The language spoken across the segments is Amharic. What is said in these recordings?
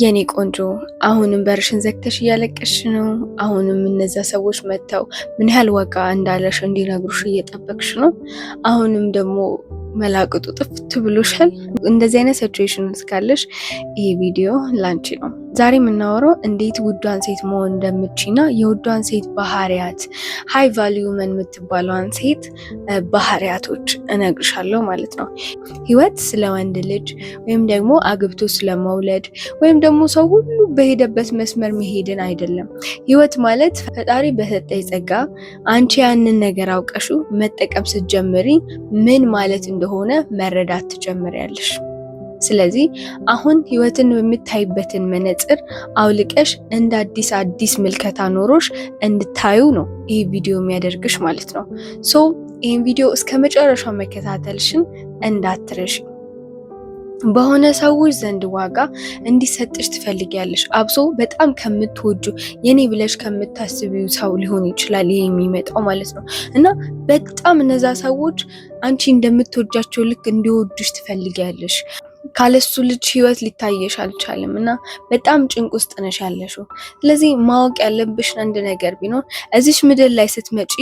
የኔ ቆንጆ አሁንም በርሽን ዘግተሽ እያለቀሽ ነው። አሁንም እነዛ ሰዎች መጥተው ምን ያህል ዋጋ እንዳለሽ እንዲነግሩሽ እየጠበቅሽ ነው። አሁንም ደግሞ መላቅጡ ጥፍት ብሎሻል። እንደዚህ አይነት ሲቹዌሽን ውስጥ ካለሽ ይሄ ቪዲዮ ላንቺ ነው። ዛሬ የምናወራው እንዴት ውዷን ሴት መሆን እንደምትችይና የውዷን ሴት ባህሪያት ሃይ ቫልዩ መን የምትባለዋን ሴት ባህሪያቶች እነግርሻለሁ ማለት ነው። ህይወት ስለ ወንድ ልጅ ወይም ደግሞ አግብቶ ስለመውለድ ወይም ደግሞ ሰው ሁሉ በሄደበት መስመር መሄድን አይደለም። ህይወት ማለት ፈጣሪ በሰጠኝ ጸጋ አንቺ ያንን ነገር አውቀሹ መጠቀም ስትጀምሪ ምን ማለት እንደሆነ መረዳት ትጀምሪያለሽ። ስለዚህ አሁን ህይወትን በምታይበትን መነጽር አውልቀሽ እንደ አዲስ ምልከታ ኖሮሽ እንድታዩ ነው ይህ ቪዲዮ የሚያደርግሽ ማለት ነው። ይህን ቪዲዮ እስከ መጨረሻው መከታተልሽን እንዳትረሺ። በሆነ ሰዎች ዘንድ ዋጋ እንዲሰጥሽ ትፈልጊያለሽ። አብሶ በጣም ከምትወጁ የኔ ብለሽ ከምታስቢው ሰው ሊሆን ይችላል ይሄ የሚመጣው ማለት ነው። እና በጣም እነዛ ሰዎች አንቺ እንደምትወጃቸው ልክ እንዲወዱሽ ትፈልጊያለሽ። ካለሱ ልጅ ህይወት ሊታየሽ አልቻለም እና በጣም ጭንቅ ውስጥ ነሽ ያለሽው። ስለዚህ ማወቅ ያለብሽ አንድ ነገር ቢኖር እዚሽ ምድር ላይ ስትመጪ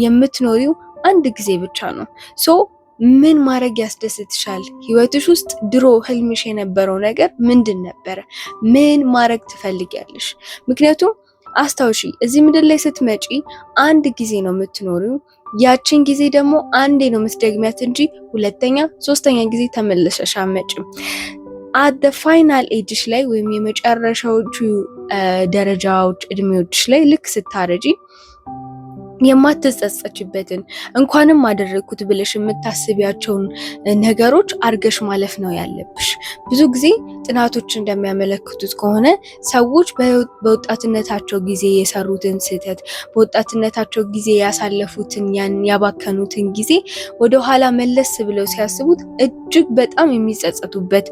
የምትኖሪው አንድ ጊዜ ብቻ ነው። ምን ማድረግ ያስደስትሻል? ህይወትሽ ውስጥ ድሮ ህልምሽ የነበረው ነገር ምንድን ነበረ? ምን ማድረግ ትፈልጊያለሽ? ምክንያቱም አስታውሺ፣ እዚህ ምድር ላይ ስትመጪ አንድ ጊዜ ነው የምትኖሪው። ያችን ጊዜ ደግሞ አንዴ ነው የምትደግሚያት እንጂ ሁለተኛ ሶስተኛ ጊዜ ተመለሰሽ አትመጭም። አት ፋይናል ኤጅሽ ላይ ወይም የመጨረሻዎቹ ደረጃዎች እድሜዎችሽ ላይ ልክ ስታረጂ የማትጸጸችበትን እንኳንም አደረግኩት ብለሽ የምታስቢያቸውን ነገሮች አርገሽ ማለፍ ነው ያለብሽ። ብዙ ጊዜ ጥናቶች እንደሚያመለክቱት ከሆነ ሰዎች በወጣትነታቸው ጊዜ የሰሩትን ስህተት፣ በወጣትነታቸው ጊዜ ያሳለፉትን ያባከኑትን ጊዜ ወደኋላ መለስ ብለው ሲያስቡት እጅግ በጣም የሚጸጸቱበት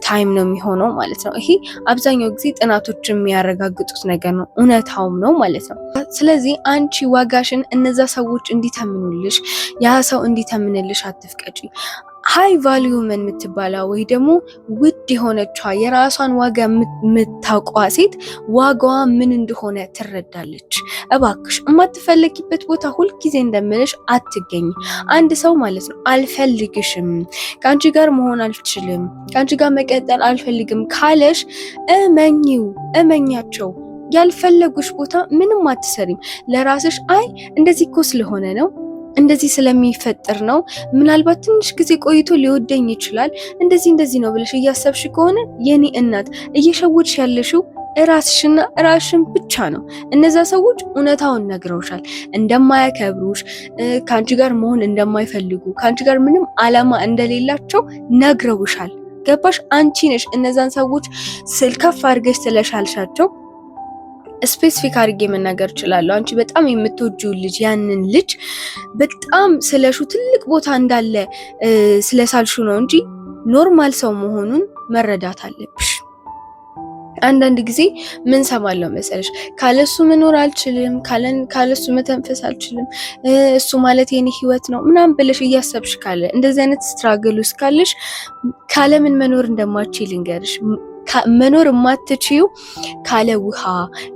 ታይም ነው የሚሆነው ማለት ነው። ይሄ አብዛኛው ጊዜ ጥናቶች የሚያረጋግጡት ነገር ነው፣ እውነታውም ነው ማለት ነው። ስለዚህ አንቺ ዋጋሽን እነዛ ሰዎች እንዲተምኑልሽ፣ ያ ሰው እንዲተምንልሽ አትፍቀጪ። ሃይ ቫልዩ መን የምትባለው ወይ ደግሞ ውድ የሆነችዋ የራሷን ዋጋ የምታውቀዋ ሴት ዋጋዋ ምን እንደሆነ ትረዳለች። እባክሽ የማትፈለጊበት ቦታ ሁልጊዜ እንደምልሽ አትገኝ። አንድ ሰው ማለት ነው አልፈልግሽም፣ ከአንቺ ጋር መሆን አልችልም፣ ከአንቺ ጋር መቀጠል አልፈልግም ካለሽ እመኛቸው። ያልፈለጉሽ ቦታ ምንም አትሰሪም። ለራስሽ እንደዚህ እኮ ስለሆነ ነው፣ እንደዚህ ስለሚፈጠር ነው፣ ምናልባት ትንሽ ጊዜ ቆይቶ ሊወደኝ ይችላል፣ እንደዚህ ነው ብለሽ እያሰብሽ ከሆነ የኔ እናት እየሸወድሽ ያለሽው ራስሽና ራስሽን ብቻ ነው። እነዛ ሰዎች እውነታውን ነግረውሻል፣ እንደማያከብሩሽ፣ ከአንቺ ጋር መሆን እንደማይፈልጉ፣ ከአንቺ ጋር ምንም ዓላማ እንደሌላቸው ነግረውሻል። ገባሽ? አንቺ ነሽ እነዛን ሰዎች ስልከፍ አድርገሽ ስለሻልሻቸው ስፔሲፊክ አድርጌ መናገር እችላለሁ። አንቺ በጣም የምትወጂው ልጅ ያንን ልጅ በጣም ስለሹ ትልቅ ቦታ እንዳለ ስለሳልሹ ነው እንጂ ኖርማል ሰው መሆኑን መረዳት አለብሽ። አንዳንድ ጊዜ ምን ሰማለው መሰለሽ፣ ካለሱ መኖር አልችልም፣ ካለሱ መተንፈስ አልችልም፣ እሱ ማለት የኔ ህይወት ነው ምናምን ብለሽ እያሰብሽ ካለ እንደዚህ አይነት ስትራግል ውስጥ ካለሽ ካለምን መኖር እንደማትችይ ልንገርሽ። መኖር የማትችይው ካለ ውሃ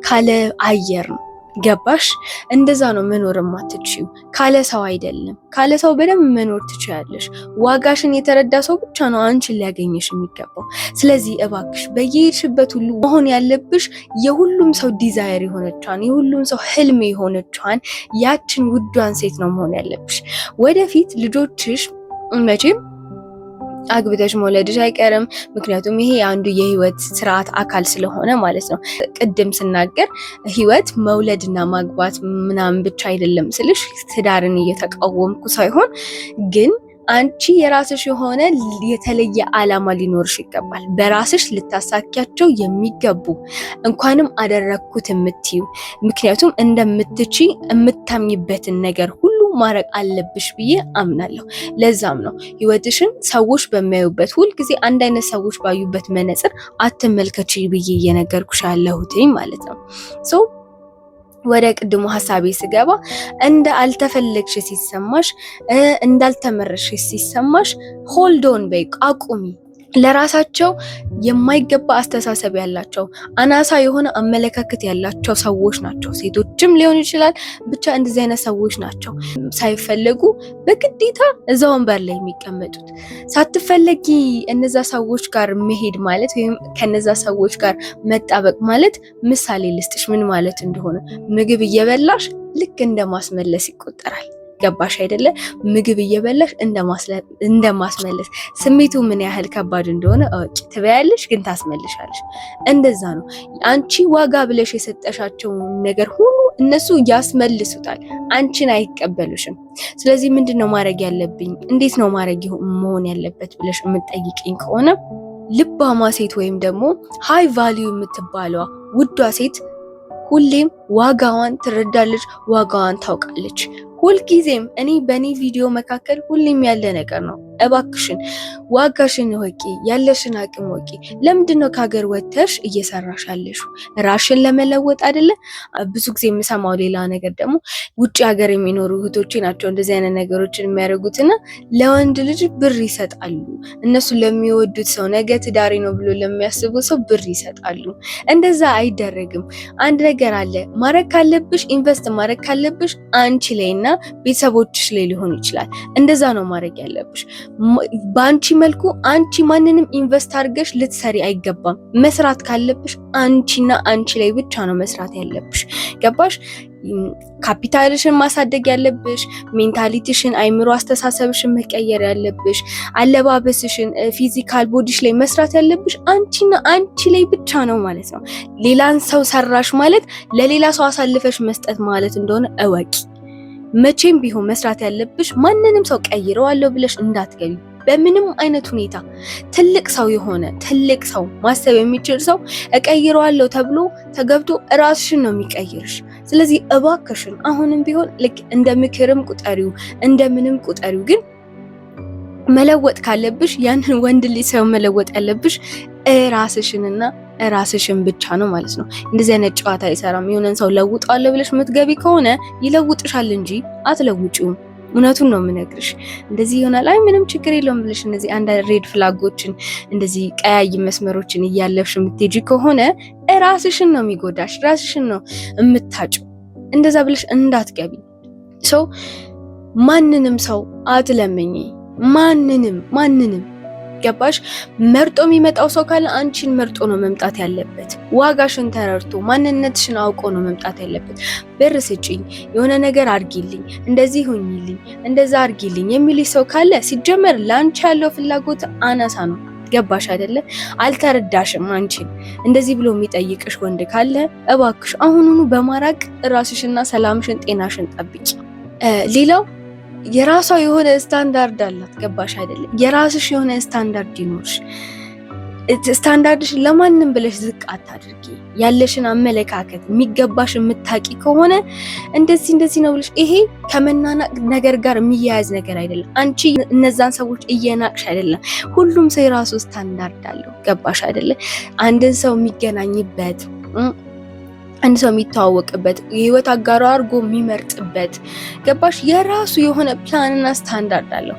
ካለ አየር ነው። ገባሽ? እንደዛ ነው መኖር የማትችይው፣ ካለ ሰው አይደለም። ካለ ሰው በደንብ መኖር ትችያለሽ። ዋጋሽን የተረዳ ሰው ብቻ ነው አንቺን ሊያገኝሽ የሚገባው። ስለዚህ እባክሽ በየሄድሽበት ሁሉ መሆን ያለብሽ የሁሉም ሰው ዲዛየር የሆነቿን፣ የሁሉም ሰው ህልም የሆነቿን ያችን ውዷን ሴት ነው መሆን ያለብሽ። ወደፊት ልጆችሽ መቼም አግብተሽ መውለድሽ አይቀርም። ምክንያቱም ይሄ አንዱ የህይወት ስርዓት አካል ስለሆነ ማለት ነው። ቅድም ስናገር ህይወት መውለድና ማግባት ምናምን ብቻ አይደለም ስልሽ ትዳርን እየተቃወምኩ ሳይሆን፣ ግን አንቺ የራስሽ የሆነ የተለየ ዓላማ ሊኖርሽ ይገባል። በራስሽ ልታሳኪያቸው የሚገቡ እንኳንም አደረግኩት የምትዩ፣ ምክንያቱም እንደምትቺ የምታምኝበትን ነገር ሁሉ ማድረግ አለብሽ ብዬ አምናለሁ። ለዛም ነው ህይወትሽን ሰዎች በሚያዩበት ሁልጊዜ አንድ አይነት ሰዎች ባዩበት መነጽር አትመልከቺ ብዬ እየነገርኩሽ ያለሁት ማለት ነው። ወደ ቅድሙ ሐሳቤ ስገባ እንደ አልተፈለግሽ ሲሰማሽ እንዳልተመረሽ ሲሰማሽ ሆልድ ኦን በይ፣ አቁሚ። ለራሳቸው የማይገባ አስተሳሰብ ያላቸው አናሳ የሆነ አመለካከት ያላቸው ሰዎች ናቸው። ሴቶችም ሊሆን ይችላል፣ ብቻ እንደዚህ አይነት ሰዎች ናቸው ሳይፈለጉ በግዴታ እዛ ወንበር ላይ የሚቀመጡት። ሳትፈለጊ እነዛ ሰዎች ጋር መሄድ ማለት ወይም ከነዛ ሰዎች ጋር መጣበቅ ማለት ምሳሌ ልስጥሽ ምን ማለት እንደሆነ። ምግብ እየበላሽ ልክ እንደማስመለስ ይቆጠራል። ገባሽ አይደለ? ምግብ እየበላሽ እንደማስመለስ ስሜቱ ምን ያህል ከባድ እንደሆነ እወቂ። ትበያለሽ ግን ታስመልሻለሽ። እንደዛ ነው። አንቺ ዋጋ ብለሽ የሰጠሻቸው ነገር ሁሉ እነሱ ያስመልሱታል፣ አንቺን አይቀበሉሽም። ስለዚህ ምንድነው ማድረግ ያለብኝ፣ እንዴት ነው ማድረግ መሆን ያለበት ብለሽ የምትጠይቅኝ ከሆነ ልባማ ሴት ወይም ደግሞ ሃይ ቫልዩ የምትባለዋ ውዷ ሴት ሁሌም ዋጋዋን ትረዳለች፣ ዋጋዋን ታውቃለች። ሁልጊዜም እኔ በእኔ ቪዲዮ መካከል ሁሌም ያለ ነገር ነው። እባክሽን ዋጋሽን ወቂ፣ ያለሽን አቅም ወቂ። ለምንድነው ከሀገር ወጥተሽ እየሰራሽ ያለሽው? ራሽን ለመለወጥ አይደለ? ብዙ ጊዜ የምሰማው ሌላ ነገር ደግሞ ውጭ ሀገር የሚኖሩ እህቶቼ ናቸው እንደዚህ አይነት ነገሮችን የሚያደርጉትና ለወንድ ልጅ ብር ይሰጣሉ። እነሱ ለሚወዱት ሰው ነገ ትዳሬ ነው ብሎ ለሚያስቡ ሰው ብር ይሰጣሉ። እንደዛ አይደረግም። አንድ ነገር አለ። ማድረግ ካለብሽ ኢንቨስት ማድረግ ካለብሽ አንቺ ላይና ቤተሰቦችሽ ላይ ሊሆን ይችላል። እንደዛ ነው ማድረግ ያለብሽ። በአንቺ መልኩ አንቺ ማንንም ኢንቨስት አድርገሽ ልትሰሪ አይገባም። መስራት ካለብሽ አንቺና አንቺ ላይ ብቻ ነው መስራት ያለብሽ። ገባሽ? ካፒታልሽን ማሳደግ ያለብሽ፣ ሜንታሊቲሽን፣ አይምሮ አስተሳሰብሽን መቀየር ያለብሽ፣ አለባበስሽን፣ ፊዚካል ቦዲሽ ላይ መስራት ያለብሽ አንቺና አንቺ ላይ ብቻ ነው ማለት ነው። ሌላን ሰው ሰራሽ ማለት ለሌላ ሰው አሳልፈሽ መስጠት ማለት እንደሆነ እወቂ። መቼም ቢሆን መስራት ያለብሽ ማንንም ሰው ቀይረዋለሁ ብለሽ እንዳትገቢ በምንም አይነት ሁኔታ። ትልቅ ሰው የሆነ ትልቅ ሰው ማሰብ የሚችል ሰው እቀይረዋለሁ ተብሎ ተገብቶ ራስሽን ነው የሚቀይርሽ። ስለዚህ እባክሽን አሁንም ቢሆን ልክ እንደ ምክርም ቁጠሪው እንደምንም ቁጠሪው፣ ግን መለወጥ ካለብሽ ያንን ወንድ ልጅ ሰው መለወጥ ያለብሽ ራስሽንና ራስሽን ብቻ ነው ማለት ነው። እንደዚህ አይነት ጨዋታ አይሰራም። የሆነን ሰው ለውጣለሁ ብለሽ የምትገቢ ከሆነ ይለውጥሻል እንጂ አትለውጪውም። እውነቱን ነው የምነግርሽ። እንደዚህ ይሆናል አይ ምንም ችግር የለውም ብለሽ እነዚህ አንድ ሬድ ፍላጎችን እንደዚህ ቀያይ መስመሮችን እያለፍሽ የምትሄጂ ከሆነ ራስሽን ነው የሚጎዳሽ፣ ራስሽን ነው የምታጭው። እንደዛ ብለሽ እንዳትገቢ። ሰው ማንንም ሰው አትለምኝ። ማንንም ገባሽ? መርጦ የሚመጣው ሰው ካለ አንቺን መርጦ ነው መምጣት ያለበት። ዋጋሽን ተረድቶ ማንነትሽን አውቆ ነው መምጣት ያለበት። ብር ስጪኝ፣ የሆነ ነገር አርጊልኝ፣ እንደዚህ ሁኚልኝ፣ እንደዛ አርጊልኝ የሚልሽ ሰው ካለ ሲጀመር ላንቺ ያለው ፍላጎት አናሳ ነው። ገባሽ አይደለ? አልተረዳሽም አንቺን። እንደዚህ ብሎ የሚጠይቅሽ ወንድ ካለ እባክሽ አሁኑኑ በማራቅ ራስሽና ሰላምሽን ጤናሽን ጠብቂ። ሌላው የራሷ የሆነ ስታንዳርድ አላት። ገባሽ አይደለ? የራስሽ የሆነ ስታንዳርድ ይኖርሽ። ስታንዳርድሽን ለማንም ብለሽ ዝቅ አታድርጊ። ያለሽን አመለካከት የሚገባሽ የምታቂ ከሆነ እንደዚህ ነው ብለሽ ይሄ ከመናናቅ ነገር ጋር የሚያያዝ ነገር አይደለም። አንቺ እነዛን ሰዎች እየናቅሽ አይደለም። ሁሉም ሰው የራሱ ስታንዳርድ አለው። ገባሽ አይደለ? አንድን ሰው የሚገናኝበት አንድ ሰው የሚተዋወቅበት የህይወት አጋሩ አድርጎ የሚመርጥበት ገባሽ? የራሱ የሆነ ፕላንና ስታንዳርድ አለው።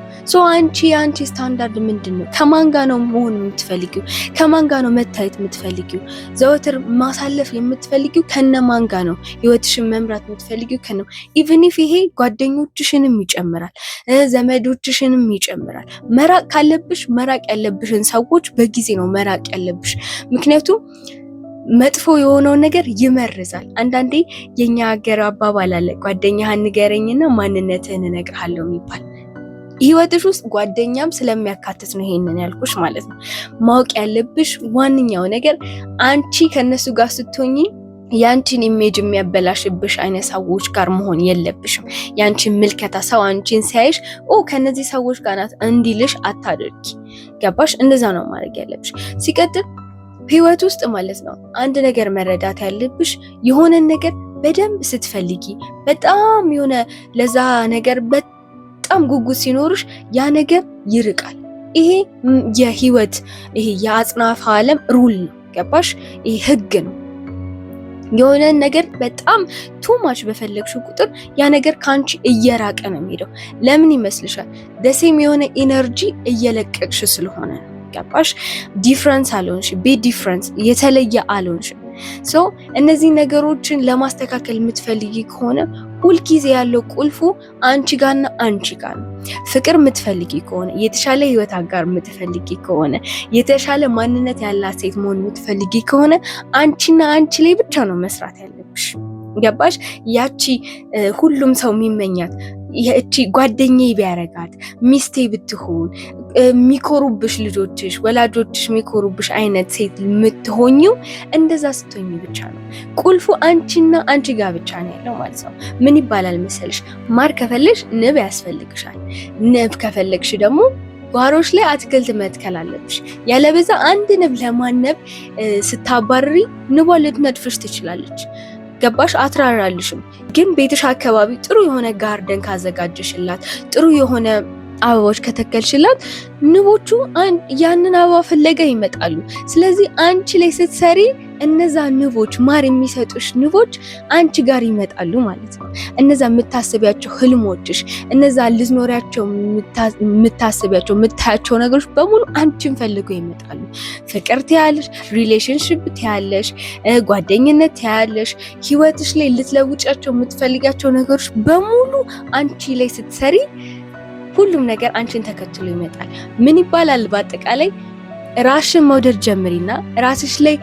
አንቺ ስታንዳርድ ምንድን ነው? ከማን ጋር ነው መሆን የምትፈልጊው? ከማን ጋር ነው መታየት የምትፈልጊው? ዘወትር ማሳለፍ የምትፈልጊው ከነማን ጋር ነው? ህይወትሽን መምራት የምትፈልጊው ከነማን? ኢቭን ኢፍ ይሄ ጓደኞችሽንም ይጨምራል፣ ዘመዶችሽንም ይጨምራል። መራቅ ካለብሽ መራቅ ያለብሽን ሰዎች በጊዜ ነው መራቅ ያለብሽ። ምክንያቱም መጥፎ የሆነውን ነገር ይመርዛል። አንዳንዴ የኛ ሀገር አባባል አለ፣ ጓደኛህን ንገረኝና ማንነትህን እነግርሃለሁ የሚባል። ህይወትሽ ውስጥ ጓደኛም ስለሚያካትት ነው ይሄንን ያልኩሽ ማለት ነው። ማወቅ ያለብሽ ዋነኛው ነገር አንቺ ከነሱ ጋር ስትሆኚ ያንቺን ኢሜጅ የሚያበላሽብሽ አይነት ሰዎች ጋር መሆን የለብሽም። ያንቺን ምልከታ ሰው አንቺን ሲያይሽ ከነዚህ ሰዎች ጋር ናት እንዲልሽ አታድርጊ። ገባሽ? እንደዛ ነው ማድረግ ያለብሽ። ሲቀጥል ህይወት ውስጥ ማለት ነው አንድ ነገር መረዳት ያለብሽ፣ የሆነ ነገር በደንብ ስትፈልጊ በጣም የሆነ ለዛ ነገር በጣም ጉጉት ሲኖርሽ ያ ነገር ይርቃል። ይሄ የህይወት ይሄ የአጽናፈ ዓለም ሩል ነው። ገባሽ? ይሄ ህግ ነው። የሆነ ነገር በጣም ቱማች በፈለግሽው ቁጥር ያ ነገር ካንቺ እየራቀ ነው የሚሄደው። ለምን ይመስልሻል? ደሴም የሆነ ኢነርጂ እየለቀቅሽ ስለሆነ ነው። ገባሽ? ዲፍረንስ አልሆንሽ፣ ቤ ዲፍረንስ የተለየ አልሆንሽ። ሶ እነዚህ ነገሮችን ለማስተካከል የምትፈልጊ ከሆነ ሁልጊዜ ያለው ቁልፉ አንቺ ጋርና አንቺ ጋር ነው። ፍቅር የምትፈልጊ ከሆነ፣ የተሻለ ህይወት አጋር የምትፈልጊ ከሆነ፣ የተሻለ ማንነት ያላት ሴት መሆን የምትፈልጊ ከሆነ አንቺና አንቺ ላይ ብቻ ነው መስራት ያለብሽ። ገባሽ? ያቺ ሁሉም ሰው የሚመኛት እቺ ጓደኛዬ ቢያረጋት፣ ሚስቴ ብትሆን፣ የሚኮሩብሽ ልጆችሽ፣ ወላጆችሽ የሚኮሩብሽ አይነት ሴት የምትሆኚው እንደዛ ስትሆኚ ብቻ ነው። ቁልፉ አንቺና አንቺ ጋር ብቻ ነው ያለው ማለት ነው። ምን ይባላል መሰልሽ? ማር ከፈለግሽ ንብ ያስፈልግሻል። ንብ ከፈለግሽ ደግሞ ጓሮሽ ላይ አትክልት መትከል አለብሽ። ያለበዛ አንድ ንብ ለማነብ ስታባርሪ ንቧ ልትነድፍሽ ትችላለች። ገባሽ? አትራራልሽም። ግን ቤትሽ አካባቢ ጥሩ የሆነ ጋርደን ካዘጋጀሽላት፣ ጥሩ የሆነ አበባዎች ከተከልሽላት ንቦቹ ያንን አበባ ፍለጋ ይመጣሉ። ስለዚህ አንቺ ላይ ስትሰሪ እነዛ ንቦች፣ ማር የሚሰጡሽ ንቦች አንቺ ጋር ይመጣሉ ማለት ነው። እነዛ የምታስቢያቸው ህልሞችሽ፣ እነዛ ልትኖሪያቸው የምታስቢያቸው የምታያቸው ነገሮች በሙሉ አንቺን ፈልገው ይመጣሉ። ፍቅር ትያለሽ፣ ሪሌሽንሽፕ ትያለሽ፣ ጓደኝነት ትያለሽ፣ ህይወትሽ ላይ ልትለውጫቸው የምትፈልጋቸው ነገሮች በሙሉ አንቺ ላይ ስትሰሪ ሁሉም ነገር አንቺን ተከትሎ ይመጣል። ምን ይባላል? በአጠቃላይ ራስሽን መውደድ ጀምሪና ራስሽ ላይ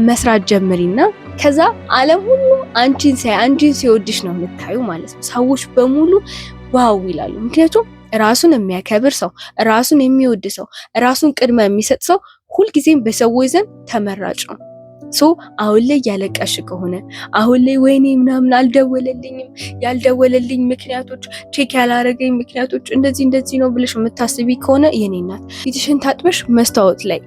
መስራት ጀምሪና ከዛ ዓለም ሁሉ አንቺን ሲወድሽ ነው የምታዩ ማለት ነው። ሰዎች በሙሉ ዋው ይላሉ። ምክንያቱም ራሱን የሚያከብር ሰው፣ ራሱን የሚወድ ሰው፣ ራሱን ቅድሚያ የሚሰጥ ሰው ሁልጊዜም በሰዎች ዘንድ ተመራጭ ነው። ሶ አሁን ላይ ያለቀሽ ከሆነ አሁን ላይ ወይኔ ምናምን አልደወለልኝም፣ ያልደወለልኝ ምክንያቶች፣ ቼክ ያላረገኝ ምክንያቶች እንደዚህ ነው ብለሽ የምታስቢ ከሆነ የኔ እናት ፊትሽን ታጥበሽ መስታወት ላይ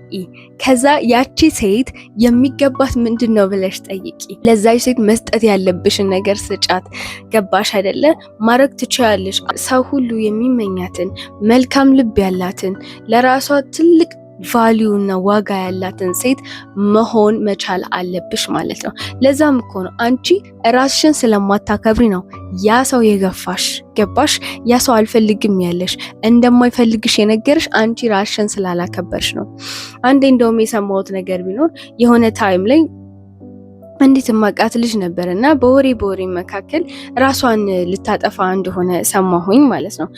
ከዛ ያቺ ሴት የሚገባት ምንድነው ብለሽ ጠይቂ። ለዛች ሴት መስጠት ያለብሽን ነገር ስጫት። ገባሽ አይደለ? ማድረግ ትችያለሽ። ሰው ሁሉ የሚመኛትን መልካም ልብ ያላትን ለራሷ ትልቅ ቫልዩ እና ዋጋ ያላትን ሴት መሆን መቻል አለብሽ ማለት ነው። ለዛም እኮ ነው አንቺ ራስሽን ስለማታከብሪ ነው ያ ሰው የገፋሽ። ገባሽ? ያ ሰው አልፈልግም ያለሽ እንደማይፈልግሽ የነገርሽ አንቺ ራስሽን ስላላከበርሽ ነው። አንዴ እንደውም የሰማሁት ነገር ቢኖር የሆነ ታይም ላይ እንዴት ማቃት ልጅ ነበርና በወሬ መካከል ራሷን ልታጠፋ እንደሆነ ሰማሁኝ ማለት ነው።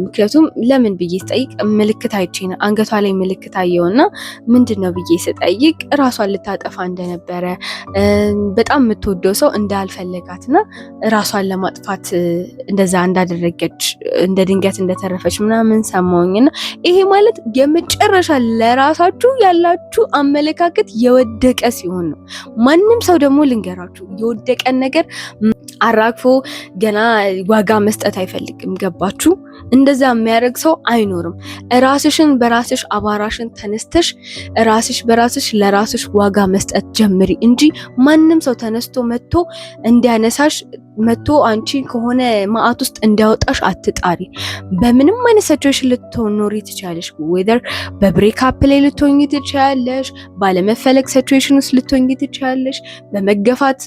ምክንያቱም ለምን ብዬ ስጠይቅ ምልክት አይቼ ነው፣ አንገቷ ላይ ምልክት አየውና ምንድነው ብዬ ስጠይቅ ራሷን ልታጠፋ እንደነበረ፣ በጣም የምትወደው ሰው እንዳልፈለጋትና ራሷን ለማጥፋት እንደዛ እንዳደረገች፣ እንደ ድንገት እንደተረፈች ምናምን ሰማሁኝና ይሄ ማለት የመጨረሻ ለራሳችሁ ያላችሁ አመለካከት የወደቀ ሲሆን ነው። ማንም ሰው ደግሞ ልንገራችሁ የወደቀን ነገር አራግፎ ገና ዋጋ መስጠት አይፈልግም። ገባችሁ? እንደዛ የሚያደርግ ሰው አይኖርም። ራስሽን በራስሽ አባራሽን ተነስተሽ ራስሽ በራስሽ ለራስሽ ዋጋ መስጠት ጀምሪ እንጂ ማንም ሰው ተነስቶ መጥቶ እንዲያነሳሽ መጥቶ አንቺ ከሆነ ማአት ውስጥ እንዲያወጣሽ አትጣሪ። በምንም አይነት ሲቹዌሽን ልትኖሪ ትችያለሽ። ዌዘር በብሬክ አፕ ላይ ልትሆኚ ትችያለሽ፣ ባለመፈለግ ሲቹዌሽን ውስጥ ልትሆኚ ትችያለሽ፣ በመገፋት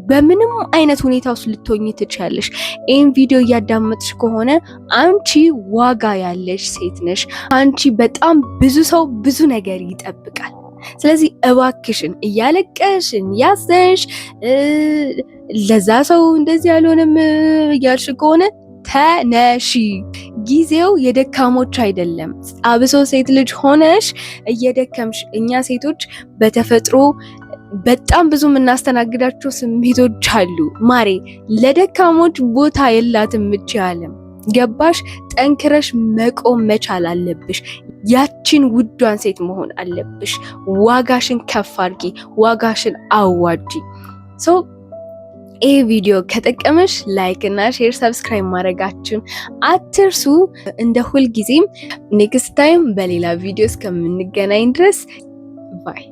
በምንም አይነት ሁኔታ ውስጥ ልትሆኚ ትችያለሽ። ይህን ቪዲዮ እያዳመጥሽ ከሆነ አንቺ ዋጋ ያለሽ ሴት ነሽ። አንቺ በጣም ብዙ ሰው ብዙ ነገር ይጠብቃል። ስለዚህ እባክሽን እያለቀሽን ያዘሽ ለዛ ሰው እንደዚህ ያልሆነም እያልሽ ከሆነ ተነሺ። ጊዜው የደካሞች አይደለም። አብሶ ሴት ልጅ ሆነሽ እየደከምሽ፣ እኛ ሴቶች በተፈጥሮ በጣም ብዙ የምናስተናግዳቸው ስሜቶች አሉ ማሬ። ለደካሞች ቦታ የላትም እቺ ዓለም። ገባሽ? ጠንክረሽ መቆም መቻል አለብሽ። ያቺን ውዷን ሴት መሆን አለብሽ። ዋጋሽን ከፍ አድርጊ፣ ዋጋሽን አዋጂ። ሶ ይህ ቪዲዮ ከጠቀመሽ ላይክ እና ሼር፣ ሰብስክራይብ ማድረጋችሁን አትርሱ። እንደ ሁልጊዜም ኔክስት ታይም በሌላ ቪዲዮ እስከምንገናኝ ድረስ ባይ